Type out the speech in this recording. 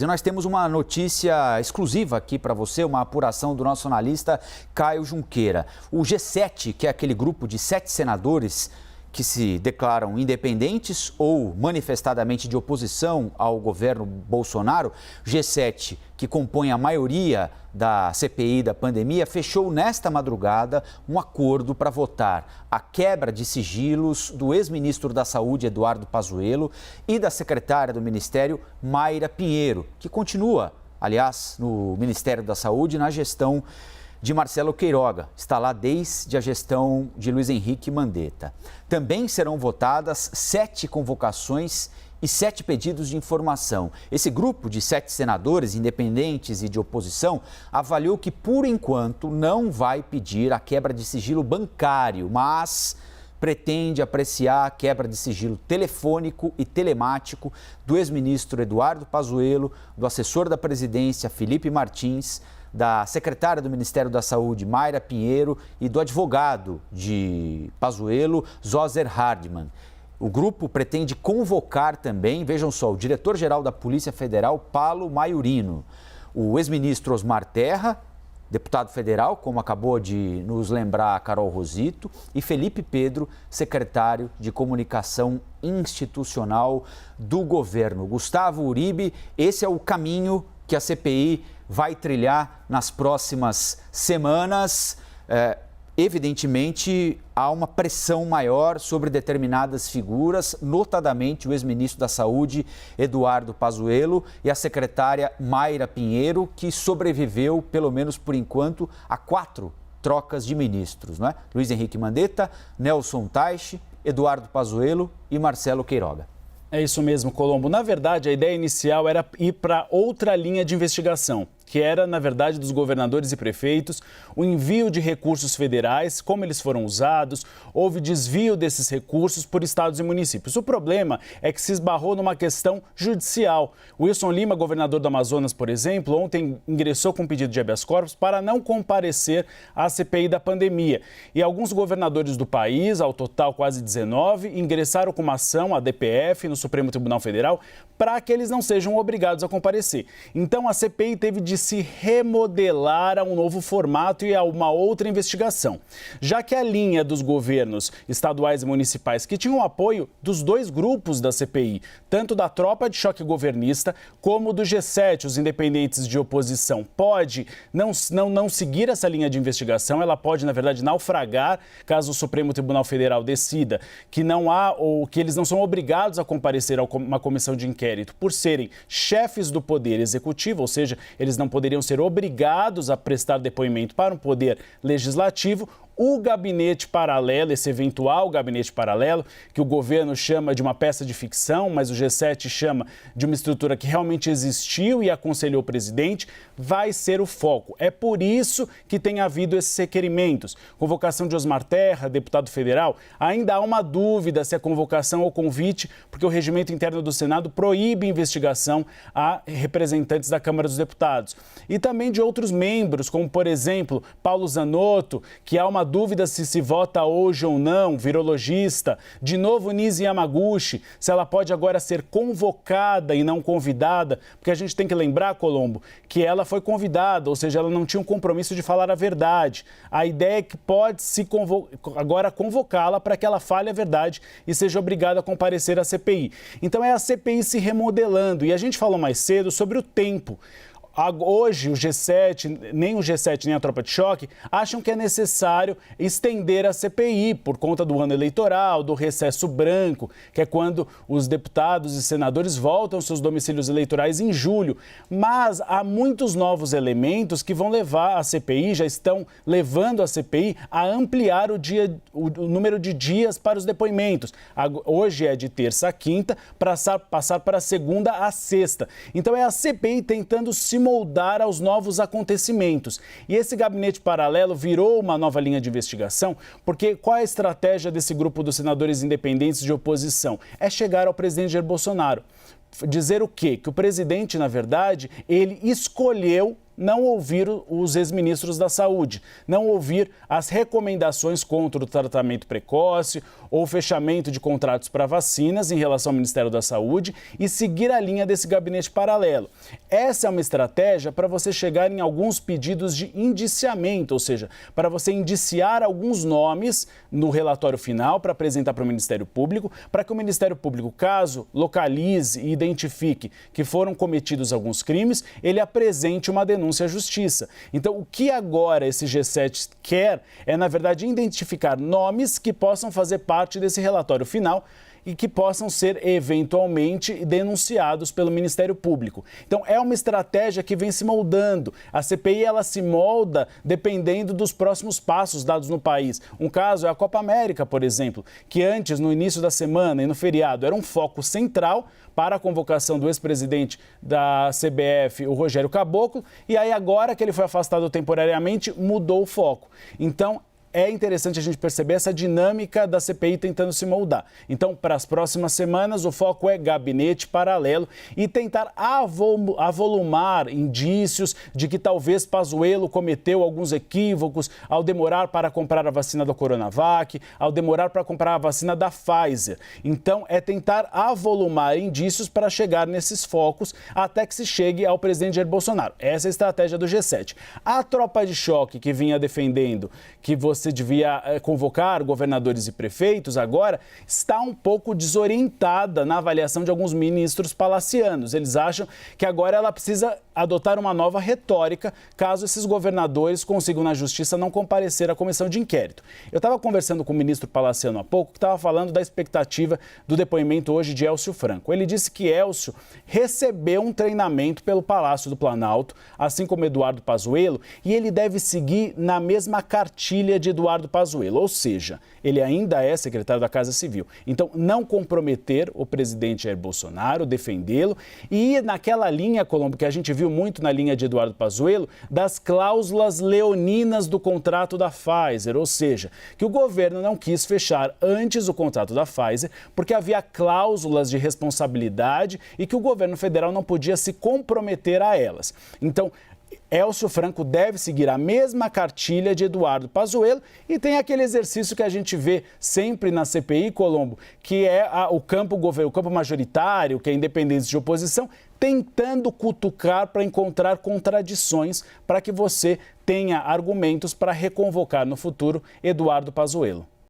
E nós temos uma notícia exclusiva aqui para você, uma apuração do nosso analista Caio Junqueira. O G7, que é aquele grupo de 7 senadores que se declaram independentes ou manifestadamente de oposição ao governo Bolsonaro, G7, que compõe a maioria da CPI da pandemia, fechou nesta madrugada um acordo para votar a quebra de sigilos do ex-ministro da Saúde, Eduardo Pazuello, e da secretária do Ministério, Mayra Pinheiro, que continua, aliás, no Ministério da Saúde, na gestão de Marcelo Queiroga, está lá desde a gestão de Luiz Henrique Mandetta. Também serão votadas 7 convocações e 7 pedidos de informação. Esse grupo de 7 senadores independentes e de oposição avaliou que, por enquanto, não vai pedir a quebra de sigilo bancário, mas pretende apreciar a quebra de sigilo telefônico e telemático do ex-ministro Eduardo Pazuello, do assessor da presidência Felipe Martins, da secretária do Ministério da Saúde, Mayra Pinheiro, e do advogado de Pazuello, Zoser Hardman. O grupo pretende convocar também, vejam só, o diretor-geral da Polícia Federal, Paulo Maiorino, o ex-ministro Osmar Terra, deputado federal, como acabou de nos lembrar a Carol Rosito, e Felipe Pedro, secretário de Comunicação Institucional do governo. Gustavo Uribe, esse é o caminho que a CPI vai trilhar nas próximas semanas. Evidentemente, há uma pressão maior sobre determinadas figuras, notadamente o ex-ministro da Saúde, Eduardo Pazuello, e a secretária Mayra Pinheiro, que sobreviveu, pelo menos por enquanto, a 4 trocas de ministros, não é? Luiz Henrique Mandetta, Nelson Teich, Eduardo Pazuello e Marcelo Queiroga. É isso mesmo, Colombo. Na verdade, a ideia inicial era ir para outra linha de investigação, que era, na verdade, dos governadores e prefeitos, o envio de recursos federais, como eles foram usados, houve desvio desses recursos por estados e municípios. O problema é que se esbarrou numa questão judicial. Wilson Lima, governador do Amazonas, por exemplo, ontem ingressou com pedido de habeas corpus para não comparecer à CPI da pandemia. E alguns governadores do país, ao total quase 19, ingressaram com uma ação, a DPF, no Supremo Tribunal Federal, para que eles não sejam obrigados a comparecer. Então, a CPI teve de se remodelar a um novo formato e a uma outra investigação, já que a linha dos governos estaduais e municipais, que tinham apoio dos 2 grupos da CPI, tanto da tropa de choque governista como do G7, os independentes de oposição, pode não seguir essa linha de investigação. Ela pode, na verdade, naufragar caso o Supremo Tribunal Federal decida que não há ou que eles não são obrigados a comparecer a uma comissão de inquérito por serem chefes do Poder Executivo, ou seja, eles não poderiam ser obrigados a prestar depoimento para um poder legislativo. O gabinete paralelo, esse eventual gabinete paralelo, que o governo chama de uma peça de ficção, mas o G7 chama de uma estrutura que realmente existiu e aconselhou o presidente, vai ser o foco. É por isso que tem havido esses requerimentos. Convocação de Osmar Terra, deputado federal, ainda há uma dúvida se é convocação ou convite, porque o regimento interno do Senado proíbe investigação a representantes da Câmara dos Deputados. E também de outros membros, como, por exemplo, Paulo Zanotto, que há uma dúvida se vota hoje ou não, virologista. De novo, Nise Yamaguchi, se ela pode agora ser convocada e não convidada, porque a gente tem que lembrar, Colombo, que ela foi convidada, ou seja, ela não tinha um compromisso de falar a verdade. A ideia é que pode se agora convocá-la para que ela fale a verdade e seja obrigada a comparecer à CPI. Então é a CPI se remodelando, e a gente falou mais cedo sobre o tempo. Hoje, o G7, nem o G7 nem a tropa de choque acham que é necessário estender a CPI por conta do ano eleitoral, do recesso branco, que é quando os deputados e senadores voltam aos seus domicílios eleitorais em julho. Mas há muitos novos elementos que vão levar a CPI, já estão levando a CPI a ampliar o número de dias para os depoimentos. Hoje é de terça a quinta, passar para segunda a sexta. Então é a CPI tentando se moldar aos novos acontecimentos. E esse gabinete paralelo virou uma nova linha de investigação, porque qual é a estratégia desse grupo dos senadores independentes de oposição? É chegar ao presidente Jair Bolsonaro. Dizer o quê? Que o presidente, na verdade, ele escolheu não ouvir os ex-ministros da Saúde, não ouvir as recomendações contra o tratamento precoce ou fechamento de contratos para vacinas em relação ao Ministério da Saúde e seguir a linha desse gabinete paralelo. Essa é uma estratégia para você chegar em alguns pedidos de indiciamento, ou seja, para você indiciar alguns nomes no relatório final para apresentar para o Ministério Público, para que o Ministério Público, caso localize e identifique que foram cometidos alguns crimes, ele apresente uma denúncia à Justiça. Então, o que agora esse G7 quer é, na verdade, identificar nomes que possam fazer parte desse relatório final e que possam ser eventualmente denunciados pelo Ministério Público. Então, é uma estratégia que vem se moldando. A CPI ela se molda dependendo dos próximos passos dados no país. Um caso é a Copa América, por exemplo, que antes, no início da semana e no feriado, era um foco central para a convocação do ex-presidente da CBF, o Rogério Caboclo, e aí agora que ele foi afastado temporariamente, mudou o foco. Então, é interessante a gente perceber essa dinâmica da CPI tentando se moldar. Então, para as próximas semanas, o foco é gabinete paralelo e tentar avolumar indícios de que talvez Pazuello cometeu alguns equívocos ao demorar para comprar a vacina da Coronavac, ao demorar para comprar a vacina da Pfizer. Então, é tentar avolumar indícios para chegar nesses focos até que se chegue ao presidente Jair Bolsonaro. Essa é a estratégia do G7. A tropa de choque que vinha defendendo que você devia convocar governadores e prefeitos, agora está um pouco desorientada na avaliação de alguns ministros palacianos. Eles acham que agora ela precisa adotar uma nova retórica caso esses governadores consigam na justiça não comparecer à comissão de inquérito. Eu estava conversando com o ministro palaciano há pouco, que estava falando da expectativa do depoimento hoje de Élcio Franco. Ele disse que Élcio recebeu um treinamento pelo Palácio do Planalto, assim como Eduardo Pazuello, e ele deve seguir na mesma cartilha de Eduardo Pazuello, ou seja, ele ainda é secretário da Casa Civil. Então, não comprometer o presidente Jair Bolsonaro, defendê-lo e ir naquela linha, Colombo, que a gente viu muito na linha de Eduardo Pazuello, das cláusulas leoninas do contrato da Pfizer, ou seja, que o governo não quis fechar antes o contrato da Pfizer porque havia cláusulas de responsabilidade e que o governo federal não podia se comprometer a elas. Então, Élcio Franco deve seguir a mesma cartilha de Eduardo Pazuello e tem aquele exercício que a gente vê sempre na CPI, Colombo, que é o campo majoritário, que é independente de oposição, tentando cutucar para encontrar contradições para que você tenha argumentos para reconvocar no futuro Eduardo Pazuello.